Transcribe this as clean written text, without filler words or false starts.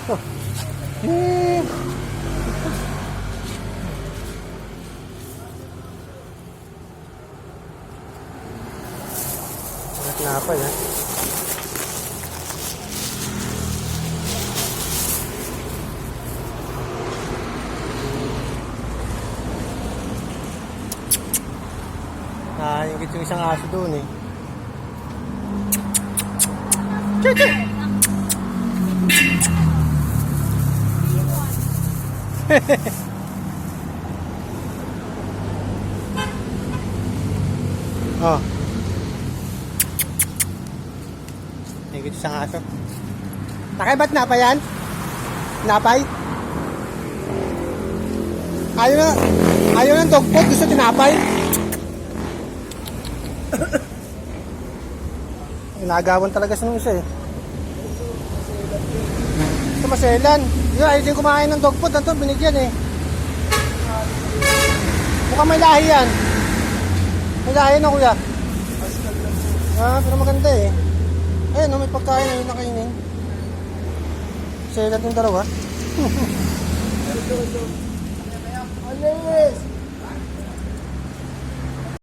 Oh. Eh. Tinapay ha. Nakahingit yung isang aso doon eh. Chuchu! Oh. Hingit yung isang aso. Takay, ba't napay yan? Napay? Ayaw ng dog food, gusto tinapay. Inagawan talaga sa nung isa eh. Ito maselan. Yun, ayaw din kumain ng dog food. Ito, binigyan eh. Mukhang may lahi yan. May lahi na kuya. Pero maganda eh. Ayun, may pagkain na yun nakainin. Selan yung dalawa. Alis!